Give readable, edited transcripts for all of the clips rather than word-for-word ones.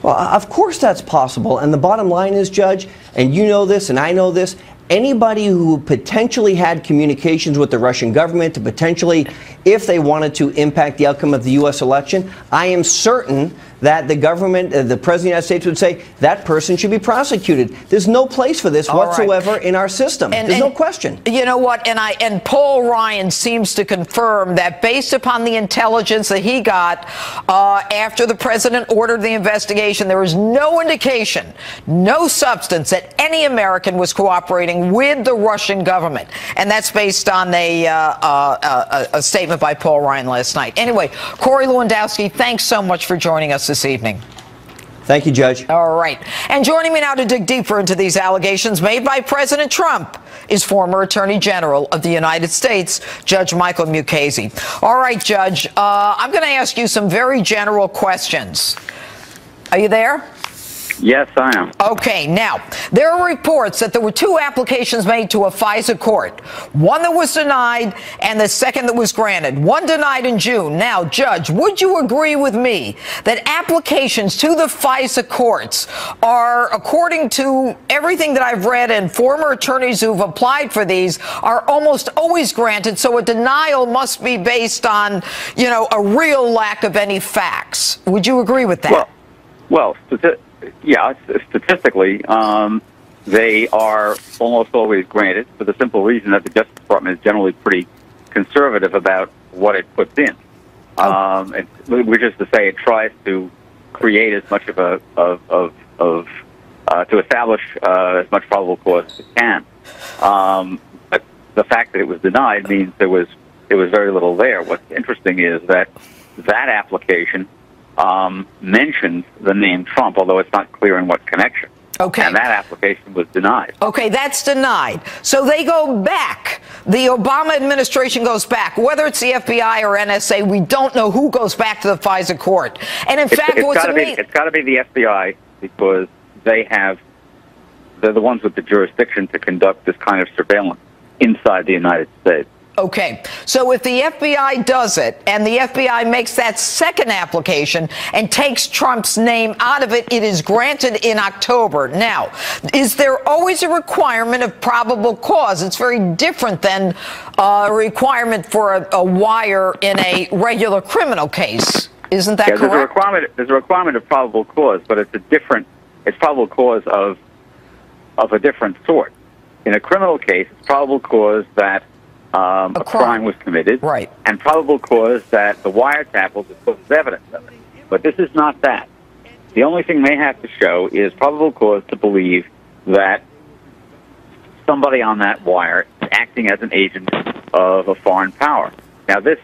Well, of course that's possible. And the bottom line is, Judge, and you know this and I know this, anybody who potentially had communications with the Russian government to potentially, if they wanted to impact the outcome of the U.S. election, I am certain that the government, the President of the United States would say that person should be prosecuted. There's no place for this whatsoever in our system. There's no question. You know what? And Paul Ryan seems to confirm that based upon the intelligence that he got after the president ordered the investigation, there was no indication, no substance that any American was cooperating with the Russian government. And that's based on a statement by Paul Ryan last night. Anyway, Corey Lewandowski, thanks so much for joining us this evening. Thank you, Judge. All right. And joining me now to dig deeper into these allegations made by President Trump is former Attorney General of the United States, Judge Michael Mukasey. All right, Judge, I'm going to ask you some very general questions. Are you there? Yes, I am. Okay, now, there are reports that there were two applications made to a FISA court. One that was denied and the second that was granted. One denied in June. Now, Judge, would you agree with me that applications to the FISA courts are, according to everything that I've read and former attorneys who've applied for these, are almost always granted, so a denial must be based on, you know, a real lack of any facts. Would you agree with that? Well, yeah, statistically, they are almost always granted for the simple reason that the Justice Department is generally pretty conservative about what it puts in. Which is to say, it tries to create as much of to establish as much probable cause as it can. But the fact that it was denied means there was very little there. What's interesting is that application mentions the name Trump, although it's not clear in what connection. Okay. And that application was denied. Okay, that's denied. So they go back. The Obama administration goes back. Whether it's the FBI or NSA, we don't know who goes back to the FISA court. And in fact, it's got to be the FBI, because they're the ones with the jurisdiction to conduct this kind of surveillance inside the United States. Okay, so if the FBI does it and the FBI makes that second application and takes Trump's name out of it, it is granted in October. Now, is there always a requirement of probable cause? It's very different than a requirement for a wire in a regular criminal case. Isn't that correct? There's a requirement of probable cause, but it's probable cause of a different sort. In a criminal case, it's probable cause that a crime was committed, right, and probable cause that the wiretap will disclose evidence of it. But this is not that. The only thing they have to show is probable cause to believe that somebody on that wire is acting as an agent of a foreign power. Now, this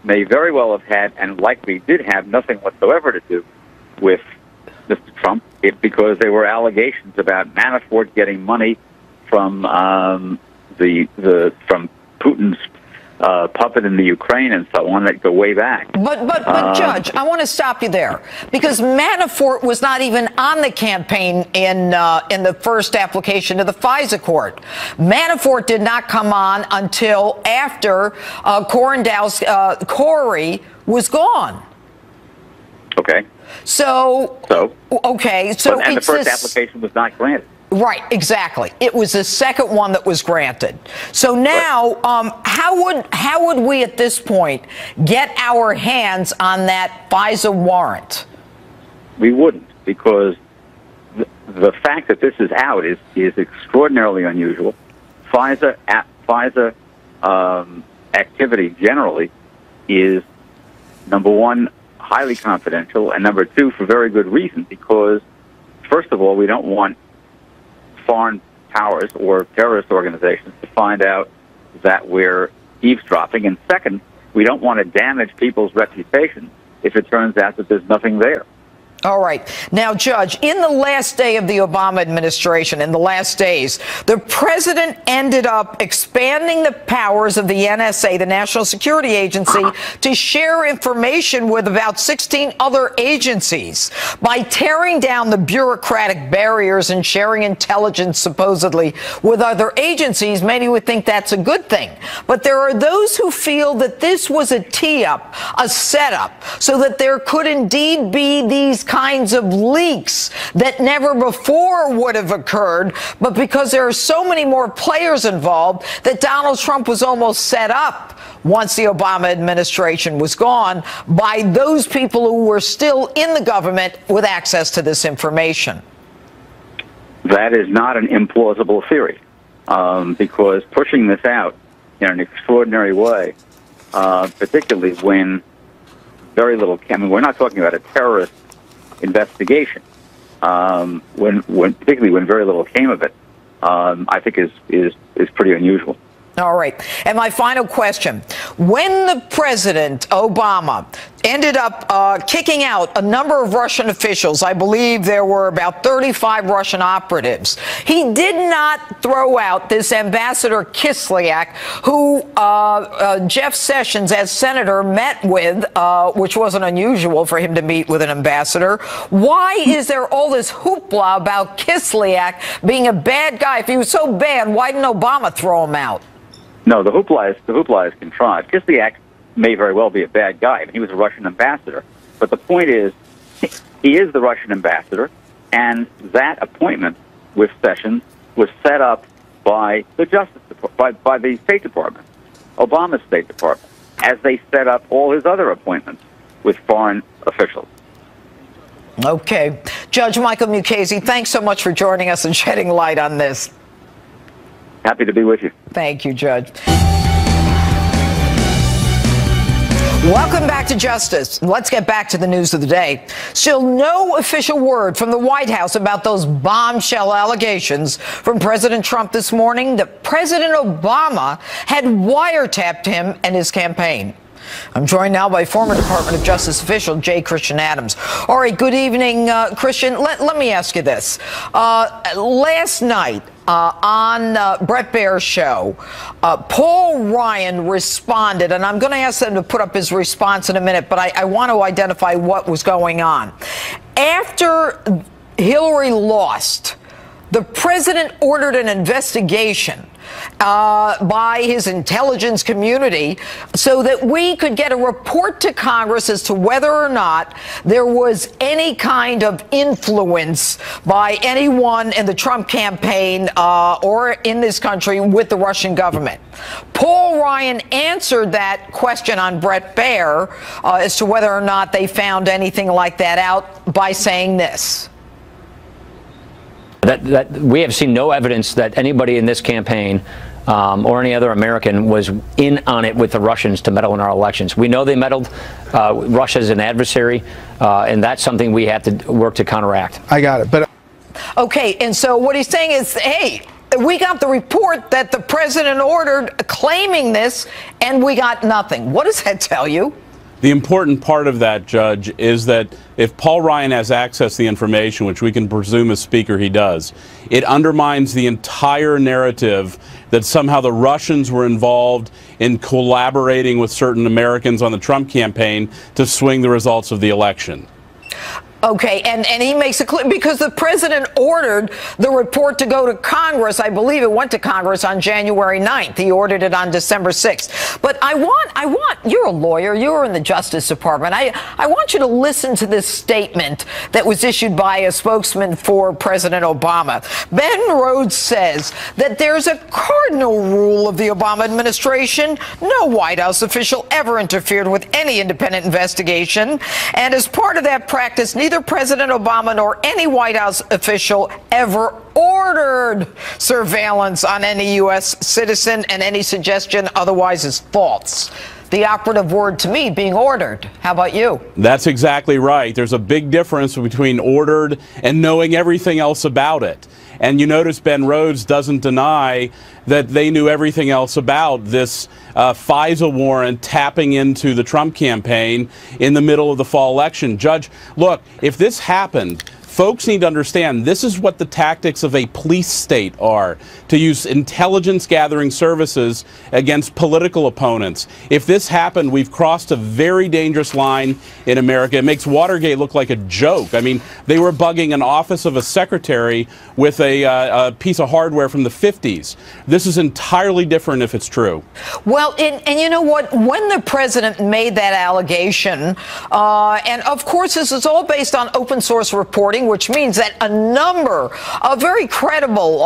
may very well have had, and likely did have, nothing whatsoever to do with Mr. Trump, because there were allegations about Manafort getting money from from Putin's puppet in the Ukraine and so on that go way back. But Judge, I want to stop you there, because Manafort was not even on the campaign in the first application to the FISA court. Manafort did not come on until after Corey was gone. Okay. So and the first application was not granted. Right, exactly. It was the second one that was granted. So now, how would we at this point get our hands on that FISA warrant? We wouldn't, because the fact that this is out is extraordinarily unusual. FISA activity generally is, number one, highly confidential, and number two, for very good reason, because first of all, we don't want foreign powers or terrorist organizations to find out that we're eavesdropping. And second, we don't want to damage people's reputation if it turns out that there's nothing there. All right. Now, Judge, in the last day of the Obama administration, in the last days, the president ended up expanding the powers of the NSA, the National Security Agency, to share information with about 16 other agencies. By tearing down the bureaucratic barriers and sharing intelligence, supposedly, with other agencies, many would think that's a good thing. But there are those who feel that this was a tee-up, a setup, so that there could indeed be these kinds of leaks that never before would have occurred, but because there are so many more players involved that Donald Trump was almost set up once the Obama administration was gone by those people who were still in the government with access to this information. That is not an implausible theory, because pushing this out in an extraordinary way, particularly when very little we're not talking about a terrorist investigation, particularly when very little came of it, I think is pretty unusual. All right. And my final question. When the president, Obama, ended up kicking out a number of Russian officials, I believe there were about 35 Russian operatives, he did not throw out this Ambassador Kislyak, who Jeff Sessions, as senator, met with, which wasn't unusual for him to meet with an ambassador. Why is there all this hoopla about Kislyak being a bad guy? If he was so bad, why didn't Obama throw him out? No, the hoopla is contrived. Kislyak may very well be a bad guy. I mean, he was a Russian ambassador. But the point is, he is the Russian ambassador, and that appointment with Sessions was set up by the by the State Department, Obama's State Department, as they set up all his other appointments with foreign officials. Okay. Judge Michael Mukasey, thanks so much for joining us and shedding light on this. Happy to be with you. Thank you, Judge. Welcome back to Justice. Let's get back to the news of the day. Still no official word from the White House about those bombshell allegations from President Trump this morning that President Obama had wiretapped him and his campaign. I'm joined now by former Department of Justice official J. Christian Adams. All right, good evening, Christian. Let me ask you this. Last night on Bret Baier's show, Paul Ryan responded, and I'm going to ask them to put up his response in a minute, but I want to identify what was going on. After Hillary lost, the president ordered an investigation by his intelligence community so that we could get a report to Congress as to whether or not there was any kind of influence by anyone in the Trump campaign or in this country with the Russian government. Paul Ryan answered that question on Bret Baier as to whether or not they found anything like that out by saying this. That we have seen no evidence that anybody in this campaign or any other American was in on it with the Russians to meddle in our elections. We know they meddled. Russia is an adversary, and that's something we have to work to counteract. I got it. But okay, and so what he's saying is, hey, we got the report that the president ordered claiming this, and we got nothing. What does that tell you? The important part of that, Judge, is that if Paul Ryan has access to the information, which we can presume as Speaker he does, it undermines the entire narrative that somehow the Russians were involved in collaborating with certain Americans on the Trump campaign to swing the results of the election. Okay, and he makes it clear because the president ordered the report to go to Congress. I believe it went to Congress on January 9th. He ordered it on December 6th. But I want, you're a lawyer, you're in the Justice Department. I want you to listen to this statement that was issued by a spokesman for President Obama. Ben Rhodes says that there's a cardinal rule of the Obama administration. No White House official ever interfered with any independent investigation. And as part of that practice, neither President Obama nor any White House official ever ordered surveillance on any U.S. citizen, and any suggestion otherwise is false. The operative word to me being ordered. How about you? That's exactly right. There's a big difference between ordered and knowing everything else about it. And you notice Ben Rhodes doesn't deny that they knew everything else about this FISA warrant tapping into the Trump campaign in the middle of the fall election. Judge, look, if this happened folks need to understand this is what the tactics of a police state are, to use intelligence gathering services against political opponents. If this happened, we've crossed a very dangerous line in America. It makes Watergate look like a joke. I mean, they were bugging an office of a secretary with a piece of hardware from the 50s. This is entirely different if it's true. Well, and you know what? When the president made that allegation, and of course this is all based on open source reporting, which means that a number of very credible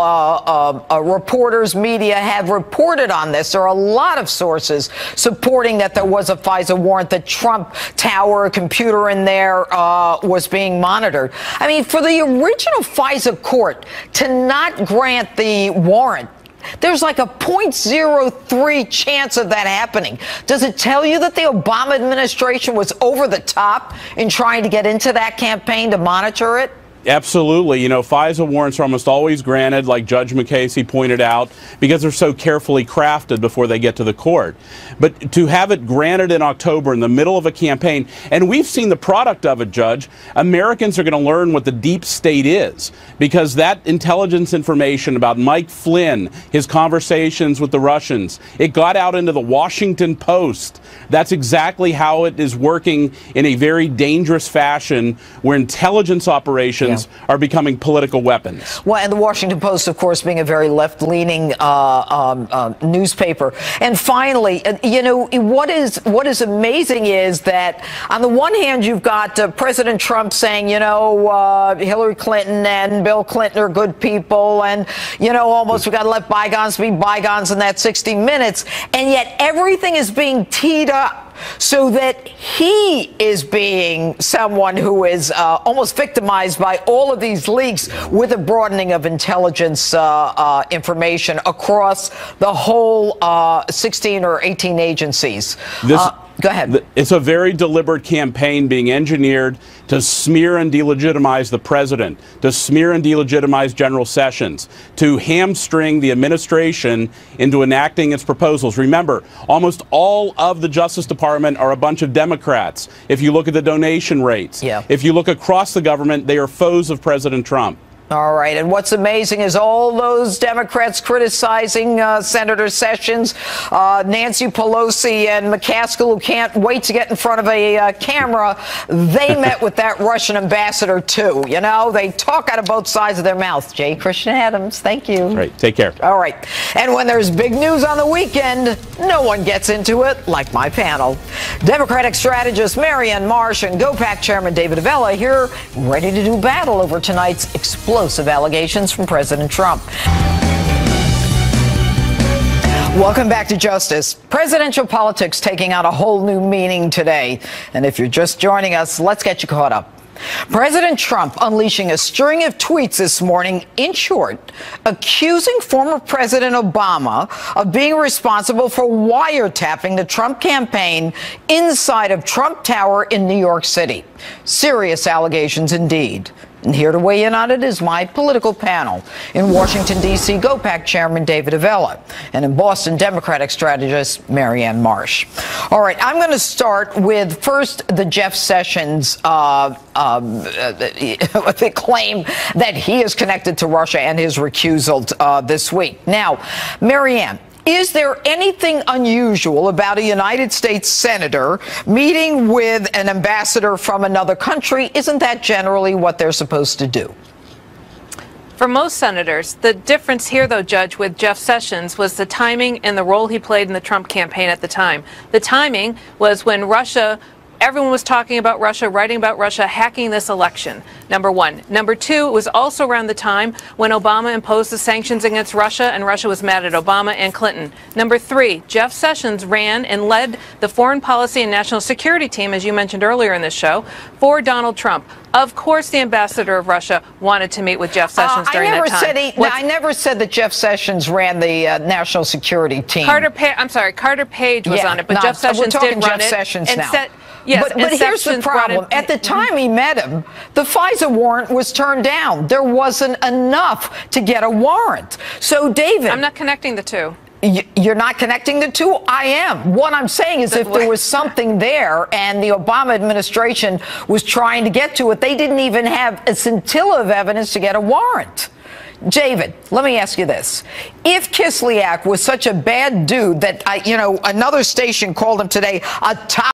reporters, media have reported on this. There are a lot of sources supporting that there was a FISA warrant, that Trump Tower, a computer in there, was being monitored. I mean, for the original FISA court to not grant the warrant, there's like a 0.03 chance of that happening. Does it tell you that the Obama administration was over the top in trying to get into that campaign to monitor it? Absolutely. You know, FISA warrants are almost always granted, like Judge McCasey pointed out, because they're so carefully crafted before they get to the court. But to have it granted in October in the middle of a campaign, and we've seen the product of it, Judge, Americans are going to learn what the deep state is, because that intelligence information about Mike Flynn, his conversations with the Russians, it got out into the Washington Post. That's exactly how it is working in a very dangerous fashion, where intelligence operations are becoming political weapons. Well, and the Washington Post, of course, being a very left-leaning newspaper. And finally, you know, what is amazing is that on the one hand, you've got President Trump saying, you know, Hillary Clinton and Bill Clinton are good people, and, you know, almost we got to let bygones be bygones in that 60 minutes. And yet everything is being teed up so that he is being someone who is almost victimized by all of these leaks, with a broadening of intelligence information across the whole 16 or 18 agencies. Go ahead. It's a very deliberate campaign being engineered to smear and delegitimize the president, to smear and delegitimize General Sessions, to hamstring the administration into enacting its proposals. Remember, almost all of the Justice Department are a bunch of Democrats. If you look at the donation rates, if you look across the government, they are foes of President Trump. All right. And what's amazing is all those Democrats criticizing Senator Sessions, Nancy Pelosi and McCaskill, who can't wait to get in front of a camera. They met with that Russian ambassador, too. You know, they talk out of both sides of their mouth. J. Christian Adams, thank you. Right. Take care. All right. And when there's big news on the weekend, no one gets into it like my panel. Democratic strategist Marianne Marsh and GOPAC Chairman David Avella here, ready to do battle over tonight's explosive allegations from President Trump. Welcome back to Justice. Presidential politics taking on a whole new meaning today. And if you're just joining us, let's get you caught up. President Trump unleashing a string of tweets this morning, in short, accusing former President Obama of being responsible for wiretapping the Trump campaign inside of Trump Tower in New York City. Serious allegations indeed. And here to weigh in on it is my political panel. In Washington, D.C., GOPAC Chairman David Avella, and in Boston, Democratic strategist Marianne Marsh. All right, I'm going to start with first the Jeff Sessions the claim that he is connected to Russia and his recusal this week. Now, Marianne, is there anything unusual about a United States senator meeting with an ambassador from another country? Isn't that generally what they're supposed to do? For most senators, the difference here, though, Judge, with Jeff Sessions was the timing and the role he played in the Trump campaign at the time. The timing was when everyone was talking about Russia, writing about Russia, hacking this election, number one. Number two, it was also around the time when Obama imposed the sanctions against Russia, and Russia was mad at Obama and Clinton. Number three, Jeff Sessions ran and led the foreign policy and national security team, as you mentioned earlier in this show, for Donald Trump. Of course, the ambassador of Russia wanted to meet with Jeff Sessions during that time. I never said that Jeff Sessions ran the national security team. Carter Page was on it, but Jeff Sessions did run it. Sessions and now. Yes, but here's the problem. At the time he met him, the FISA warrant was turned down. There wasn't enough to get a warrant. So, David, I'm not connecting the two. You're not connecting the two? I am. What I'm saying is if there was something there and the Obama administration was trying to get to it, they didn't even have a scintilla of evidence to get a warrant. David, let me ask you this. If Kislyak was such a bad dude that, another station called him today a top